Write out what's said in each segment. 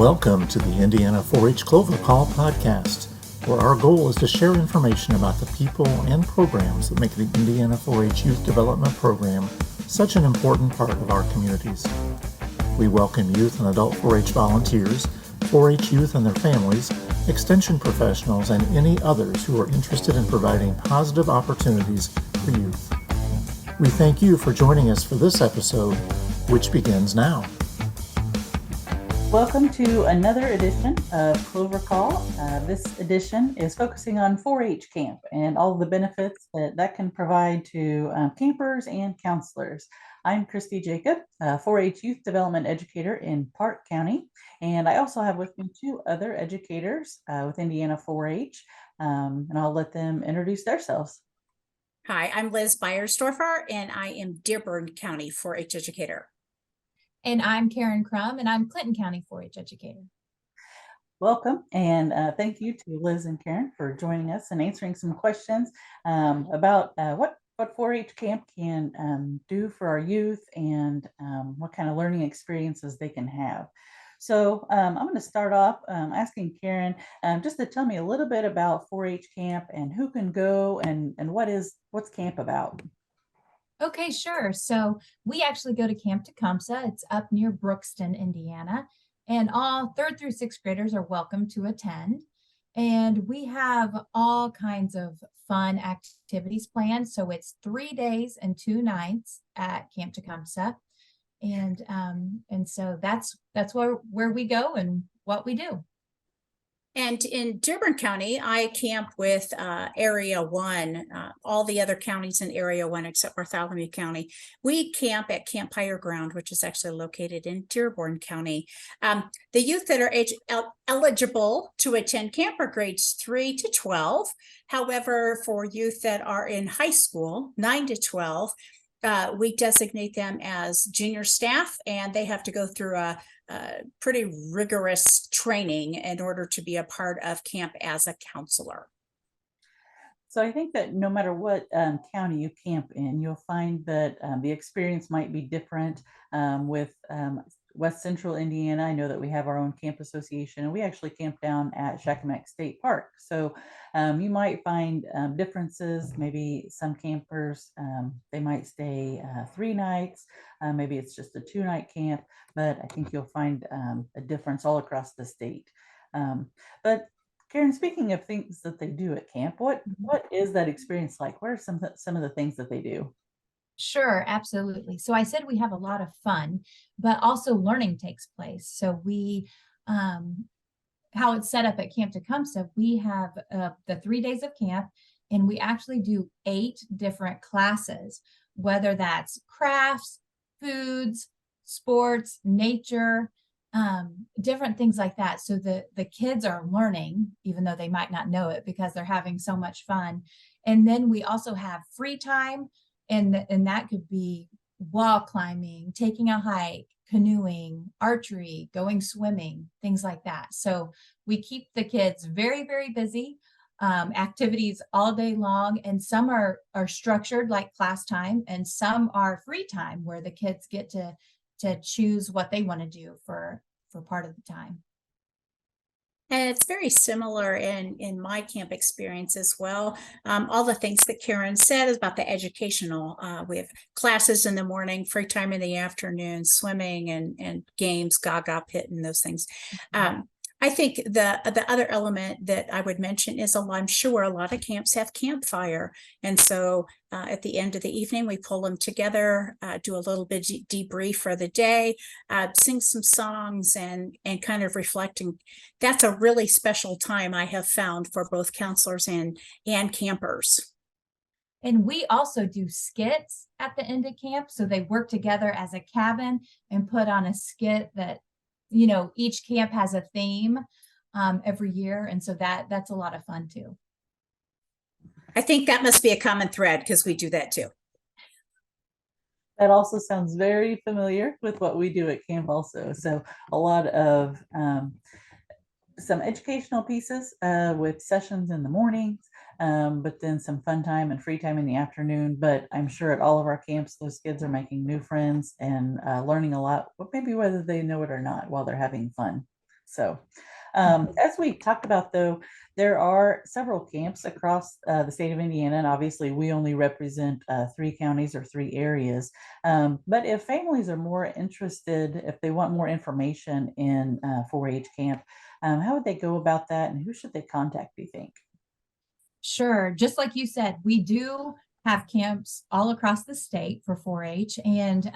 Welcome to the Indiana 4-H Clover Call podcast, where our goal is to share information about the people and programs that make the Indiana 4-H Youth Development Program such an important part of our communities. We welcome youth and adult 4-H volunteers, 4-H youth and their families, extension professionals, and any others who are interested in providing positive opportunities for youth. We thank you for joining us for this episode, which begins now. Welcome to another edition of Clover Call. This edition is focusing on 4-H camp and all the benefits that can provide to campers and counselors. I'm Christie Jacob, 4-H youth development educator in Parke County, and I also have with me two other educators with Indiana 4-H, and I'll let them introduce themselves. Hi, I'm Liz Beiersdorfer, and I am Dearborn County 4-H educator. And I'm Caren Crum, and I'm Clinton County 4-H educator. Welcome, and thank you to Liz and Caren for joining us and answering some questions about what 4-H camp can do for our youth and what kind of learning experiences they can have. So I'm going to start off asking Caren just to tell me a little bit about 4-H camp and who can go and what's camp about. Okay, sure. So we actually go to Camp Tecumseh. It's up near Brookston, Indiana, and all 3rd through 6th graders are welcome to attend. And we have all kinds of fun activities planned. So it's 3 days and 2 nights at Camp Tecumseh. And so that's where we go and what we do. And in Dearborn County, I camp with Area 1, all the other counties in Area 1 except Bartholomew County. We camp at Camp Higher Ground, which is actually located in Dearborn County. The youth that are eligible to attend camp are grades 3 to 12. However, for youth that are in high school, 9 to 12, we designate them as junior staff, and they have to go through a pretty rigorous training in order to be a part of camp as a counselor. So I think that no matter what county you camp in, you'll find that the experience might be different with West Central Indiana. I know that we have our own camp association, and we actually camp down at Shakamak State Park. So you might find differences. Maybe some campers, they might stay 3 nights. Maybe it's just a 2-night camp, but I think you'll find a difference all across the state. But Caren, speaking of things that they do at camp, what is that experience like? What are some of the things that they do? Sure, absolutely. So I said we have a lot of fun, but also learning takes place. So we, how it's set up at Camp Tecumseh, we have the 3 days of camp, and we actually do 8 different classes, whether that's crafts, foods, sports, nature, different things like that. So the kids are learning, even though they might not know it, because they're having so much fun. And then we also have free time, and that could be wall climbing, taking a hike, canoeing, archery, going swimming, things like that. So we keep the kids very, very busy, activities all day long, and some are structured like class time, and some are free time where the kids get to choose what they want to do for part of the time. And it's very similar in my camp experience as well. All the things that Caren said is about the educational. We have classes in the morning, free time in the afternoon, swimming and games, gaga pit, and those things. I think the other element that I would mention is I'm sure a lot of camps have campfire. And so at the end of the evening, we pull them together, do a little bit debrief for the day, sing some songs and kind of reflecting. That's a really special time I have found for both counselors and campers. And we also do skits at the end of camp. So they work together as a cabin and put on a skit that, each camp has a theme every year. And so that's a lot of fun too. I think that must be a common thread because we do that too. That also sounds very familiar with what we do at camp also. So a lot of some educational pieces with sessions in the mornings, but then some fun time and free time in the afternoon. But I'm sure at all of our camps, those kids are making new friends and learning a lot, maybe whether they know it or not, while they're having fun. So as we talked about, though, there are several camps across the state of Indiana, and obviously we only represent 3 counties or 3 areas. But if families are more interested, if they want more information in 4-H camp, how would they go about that, and who should they contact, do you think? Sure. Just like you said, we do have camps all across the state for 4-H. And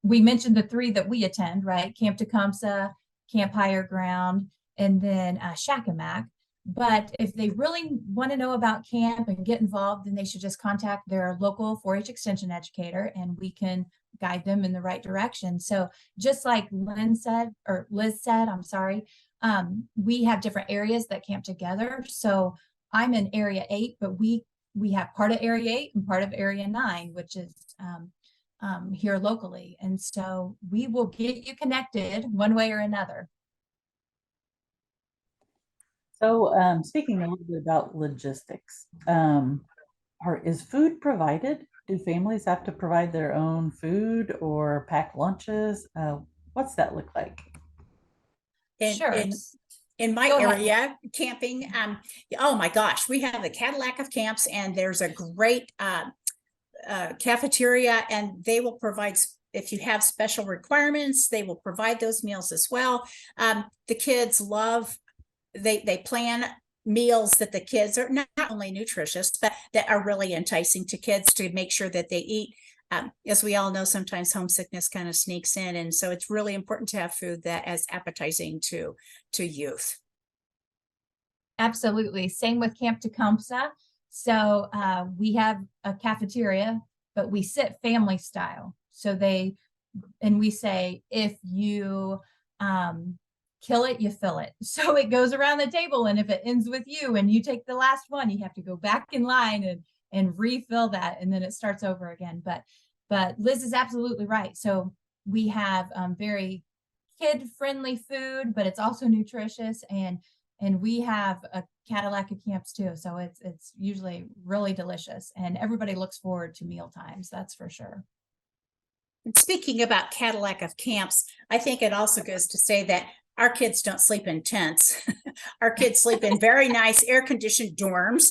we mentioned the 3 that we attend, right? Camp Tecumseh, Camp Higher Ground, and then Shakamak. But if they really want to know about camp and get involved, then they should just contact their local 4-H extension educator, and we can guide them in the right direction. So just like Liz said, I'm sorry, we have different areas that camp together. So I'm in Area 8, but we have part of Area 8 and part of Area 9, which is here locally. And so we will get you connected one way or another. So speaking a little bit about logistics, is food provided? Do families have to provide their own food or pack lunches? What's that look like? Sure. In my Go ahead. area, camping, oh my gosh, we have the Cadillac of camps, and there's a great cafeteria, and they will provide, if you have special requirements, they will provide those meals as well. The kids love, they plan meals that the kids are not only nutritious, but that are really enticing to kids to make sure that they eat. As we all know, sometimes homesickness kind of sneaks in. And so it's really important to have food that is appetizing to youth. Absolutely. Same with Camp Tecumseh. So we have a cafeteria, but we sit family style. So we say, if you kill it, you fill it. So it goes around the table. And if it ends with you and you take the last one, you have to go back in line and refill that. And then it starts over again. But Liz is absolutely right. So we have very kid-friendly food, but it's also nutritious. And we have a Cadillac of camps too. So it's usually really delicious. And everybody looks forward to meal times. That's for sure. And speaking about Cadillac of camps, I think it also goes to say that our kids don't sleep in tents. Our kids sleep in very nice air-conditioned dorms.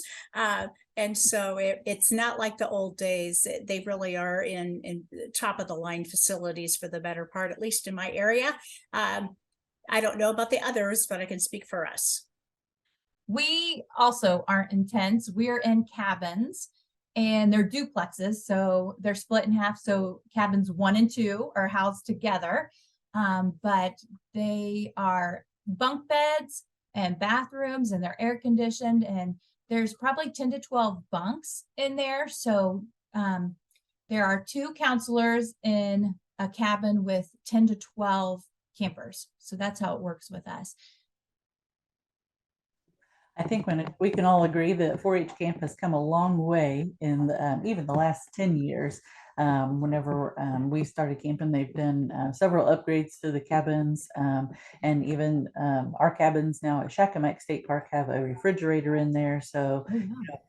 And so it's not like the old days. They really are in top of the line facilities for the better part, at least in my area. I don't know about the others, but I can speak for us. We also aren't in tents. We're in cabins, and they're duplexes. So they're split in half. So cabins 1 and 2 are housed together. But they are bunk beds and bathrooms, and they're air conditioned, and there's probably 10 to 12 bunks in there. So there are 2 counselors in a cabin with 10 to 12 campers. So that's how it works with us. I think we can all agree that 4-H camp has come a long way in even the last 10 years. Whenever we started camping, they've done several upgrades to the cabins, and even our cabins now at Shakamak State Park have a refrigerator in there. So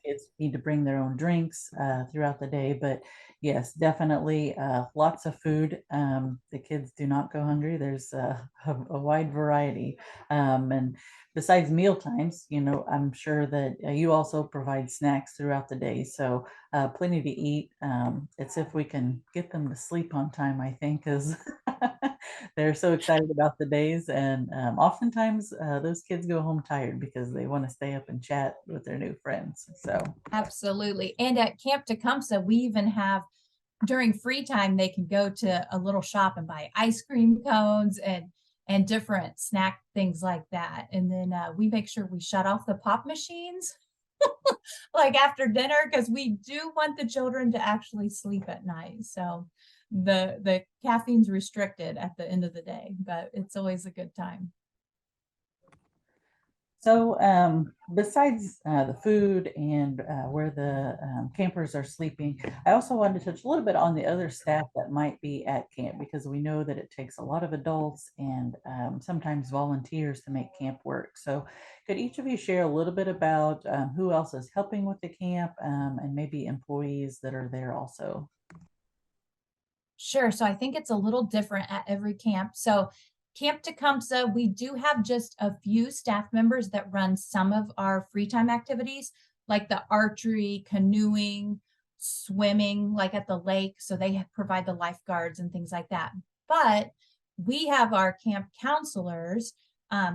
kids need to bring their own drinks throughout the day. But yes, definitely lots of food. The kids do not go hungry. There's a wide variety. And besides meal times, I'm sure that you also provide snacks throughout the day. So plenty to eat. It's if we can get them to sleep on time, I think, because they're so excited about the days. And oftentimes those kids go home tired because they want to stay up and chat with their new friends. So absolutely. And at Camp Tecumseh, we even have, during free time, they can go to a little shop and buy ice cream cones and different snack things like that. And then we make sure we shut off the pop machines like after dinner, because we do want the children to actually sleep at night. So the caffeine's restricted at the end of the day, but it's always a good time. So besides the food and where the campers are sleeping, I also wanted to touch a little bit on the other staff that might be at camp, because we know that it takes a lot of adults and sometimes volunteers to make camp work. So could each of you share a little bit about who else is helping with the camp, and maybe employees that are there also? Sure. So I think it's a little different at every camp. So Camp Tecumseh, we do have just a few staff members that run some of our free time activities, like the archery, canoeing, swimming, like at the lake. So they provide the lifeguards and things like that. But we have our camp counselors.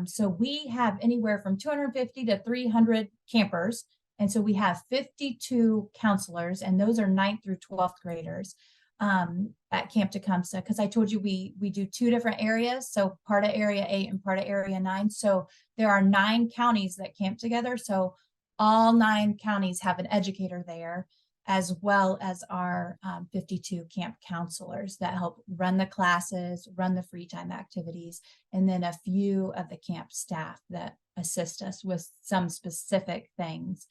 So we have anywhere from 250 to 300 campers. And so we have 52 counselors, and those are 9th through 12th graders at Camp Tecumseh. Because I told you we do 2 different areas. So part of area 8 and part of area 9. So there are 9 counties that camp together. So all 9 counties have an educator there, as well as our 52 camp counselors that help run the classes, run the free time activities, and then a few of the camp staff that assist us with some specific things.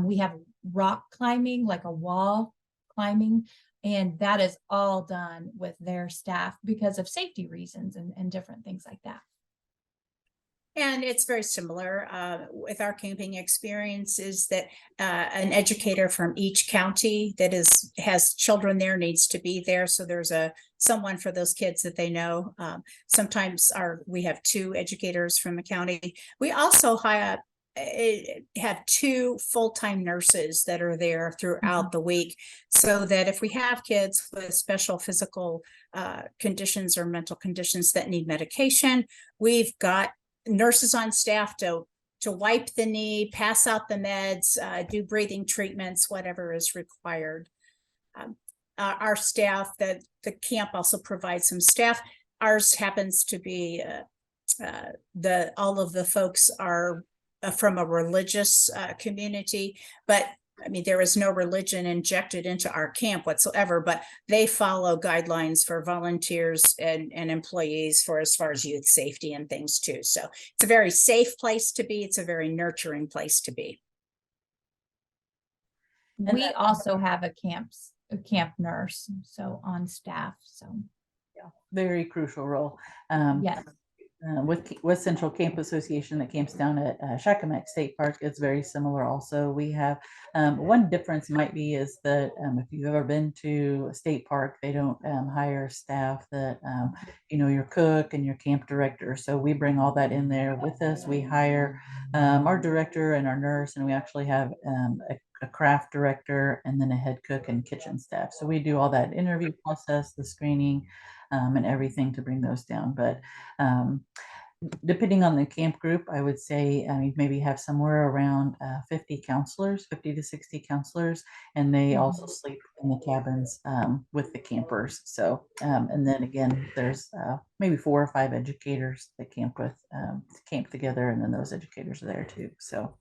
We have rock climbing, like a wall climbing, and that is all done with their staff because of safety reasons and different things like that. And it's very similar with our camping experience, is that an educator from each county that has children there needs to be there. So there's someone for those kids that they know. Sometimes we have 2 educators from the county. We also have 2 full-time nurses that are there throughout the week, so that if we have kids with special physical conditions or mental conditions that need medication, we've got nurses on staff to wipe the knee, pass out the meds, do breathing treatments, whatever is required. Our staff, the camp also provides some staff. Ours happens to be all of the folks are from a religious community, but I mean, there is no religion injected into our camp whatsoever, but they follow guidelines for volunteers and employees for as far as youth safety and things too. So it's a very safe place to be. It's a very nurturing place to be. We also have a camp nurse, so on staff. So yeah, very crucial role. Yes. With West Central Camp Association that camps down at Shakamak State Park, it's very similar also. We have one difference might be is that if you've ever been to a state park, they don't hire staff that, your cook and your camp director. So we bring all that in there with us. We hire our director and our nurse, and we actually have a craft director and then a head cook and kitchen staff. So we do all that interview process, the screening, and everything to bring those down. But depending on the camp group, I would say maybe have somewhere around 50 counselors, 50 to 60 counselors, and they also sleep in the cabins with the campers. So, and then again, there's maybe 4 or 5 educators that camp together, and then those educators are there too. So,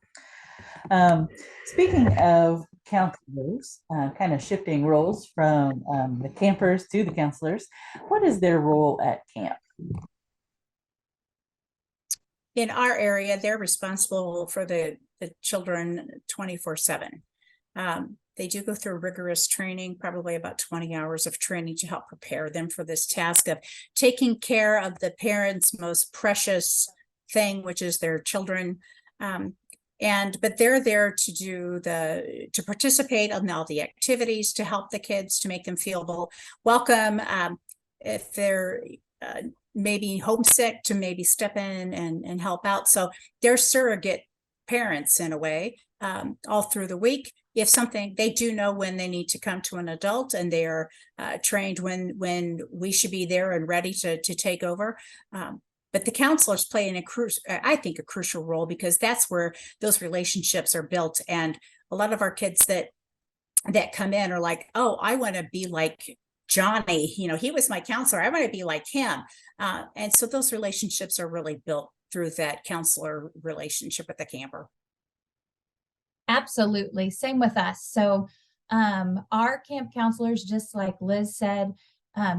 speaking of counselors, kind of shifting roles from the campers to the counselors, what is their role at camp? In our area, they're responsible for the children 24/7. They do go through rigorous training, probably about 20 hours of training to help prepare them for this task of taking care of the parents' most precious thing, which is their children. But they're there to participate in all the activities, to help the kids, to make them feel welcome. If they're maybe homesick, to maybe step in and help out. So they're surrogate parents in a way, all through the week. If something, they do know when they need to come to an adult, and they are trained when we should be there and ready to take over. But the counselors play I think a crucial role, because that's where those relationships are built. And a lot of our kids that come in are like, oh, I want to be like Johnny, he was my counselor, I want to be like him. And so those relationships are really built through that counselor relationship with the camper. Absolutely. Same with us. So our camp counselors, just like Liz said,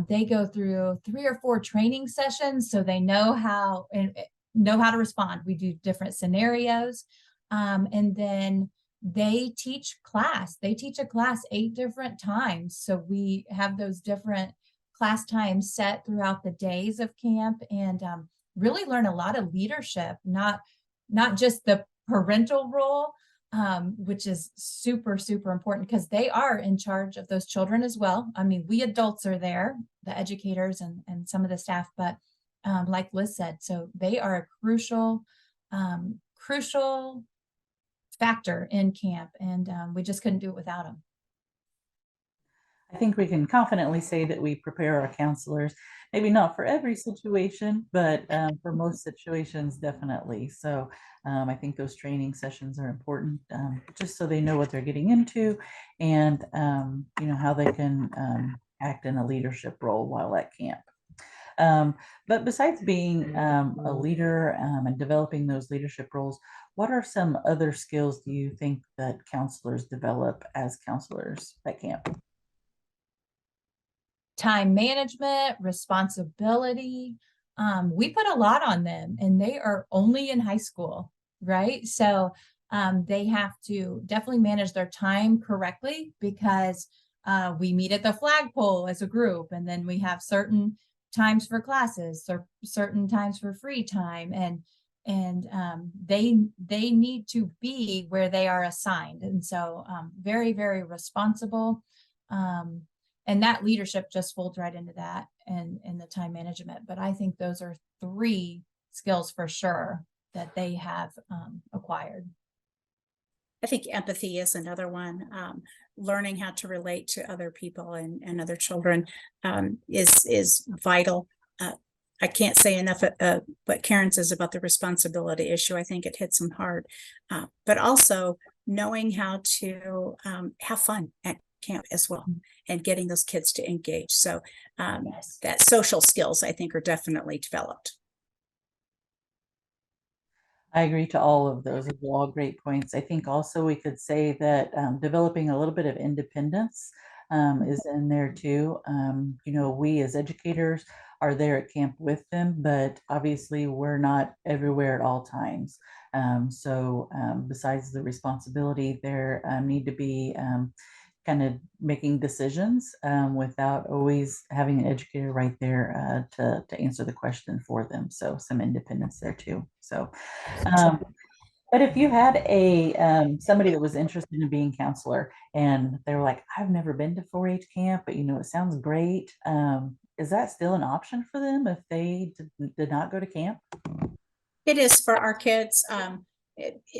they go through 3 or 4 training sessions, so they know how to respond. We do different scenarios, and then they teach class. They teach a class 8 different times. So we have those different class times set throughout the days of camp, and really learn a lot of leadership, not just the parental role, which is super, super important, because they are in charge of those children as well. I mean, we adults are there, the educators and some of the staff, but like Liz said, so they are a crucial factor in camp, and we just couldn't do it without them. I think we can confidently say that we prepare our counselors, maybe not for every situation, but for most situations, definitely. So I think those training sessions are important, just so they know what they're getting into, and how they can act in a leadership role while at camp. But besides being a leader and developing those leadership roles, what are some other skills do you think that counselors develop as counselors at camp? Time management, responsibility. We put a lot on them, and they are only in high school, right? So they have to definitely manage their time correctly, because we meet at the flagpole as a group, and then we have certain times for classes or certain times for free time, and they need to be where they are assigned. And so very, very responsible. And that leadership just folds right into that, and the time management. But I think those are 3 skills for sure that they have acquired. I think empathy is another one. Learning how to relate to other people and other children is vital. I can't say enough what Caren says about the responsibility issue. I think it hits them hard, but also knowing how to have fun at camp as well, and getting those kids to engage. So Yes. that social skills, I think, are definitely developed. I agree to all of those. Those are all great points. I think also we could say that developing a little bit of independence is in there too. We as educators are there at camp with them, but obviously we're not everywhere at all times. So besides the responsibility, there need to be kind of making decisions without always having an educator right there to answer the question for them. So some independence there too. So, but if you had somebody that was interested in being counselor, and they were like, I've never been to 4-H camp, but it sounds great. Is that still an option for them if they did not go to camp? It is for our kids,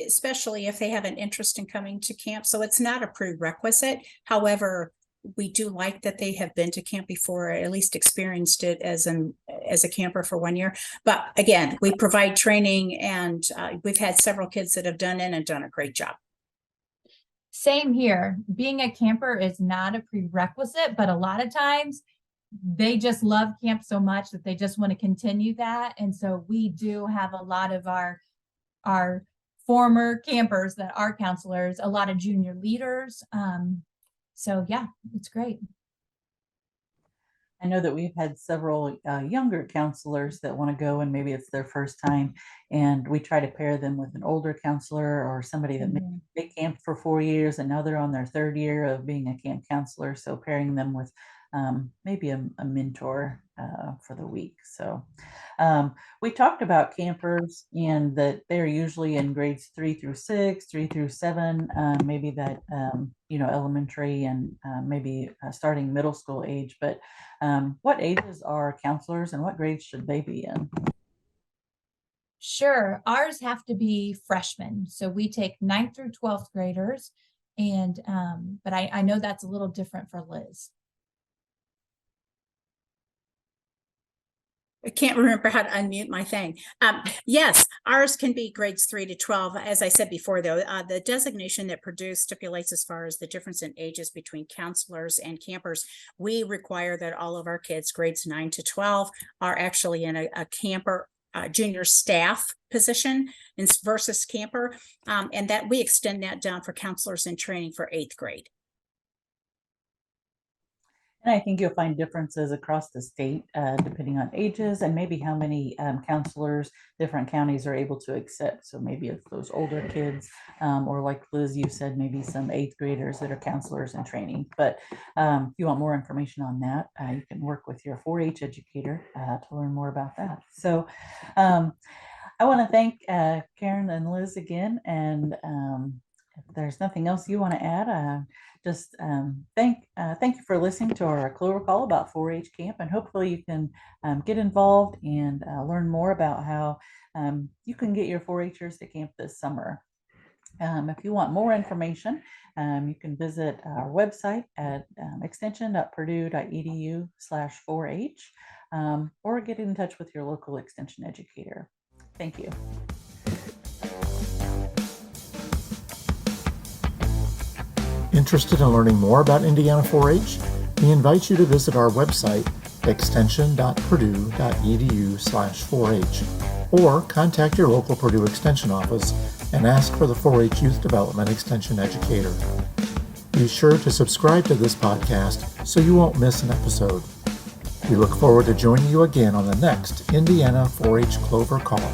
especially if they have an interest in coming to camp. So it's not a prerequisite. However, we do like that they have been to camp before, or at least experienced it as a camper for 1 year. But again, we provide training, and we've had several kids that have done it and done a great job. Same here. Being a camper is not a prerequisite, but a lot of times they just love camp so much that they just want to continue that. And so we do have a lot of our former campers that are counselors, a lot of junior leaders. So yeah, it's great. I know that we've had several younger counselors that want to go, and maybe it's their first time, and we try to pair them with an older counselor or somebody that maybe they camped for 4 years and now they're on their 3rd year of being a camp counselor. So pairing them with maybe a mentor for the week. So we talked about campers, and that they're usually in grades 3 through 6, 3 through 7, maybe that elementary, and maybe starting middle school age. But what ages are counselors, and what grades should they be in? Sure. Ours have to be freshmen. So we take 9th through 12th graders. And but I know that's a little different for Liz. I can't remember how to unmute my thing. Yes, ours can be grades 3 to 12. As I said before, though, the designation that Purdue stipulates as far as the difference in ages between counselors and campers, we require that all of our kids, grades 9 to 12, are actually in a camper junior staff position versus camper, and that we extend that down for counselors in training for 8th grade. And I think you'll find differences across the state depending on ages and maybe how many counselors different counties are able to accept. So maybe it's those older kids, or like Liz, you said, maybe some 8th graders that are counselors in training. But if you want more information on that, you can work with your 4-H educator to learn more about that. So I want to thank Caren and Liz again, and If there's nothing else you want to add, just thank you for listening to our Clover Call about 4-H camp, and hopefully you can get involved and learn more about how you can get your 4-Hers to camp this summer. If you want more information, you can visit our website at extension.purdue.edu/4H, or get in touch with your local extension educator. Thank you. Interested in learning more about Indiana 4-H? We invite you to visit our website, extension.purdue.edu/4H, or contact your local Purdue Extension office and ask for the 4-H Youth Development Extension Educator. Be sure to subscribe to this podcast so you won't miss an episode. We look forward to joining you again on the next Indiana 4-H Clover Call.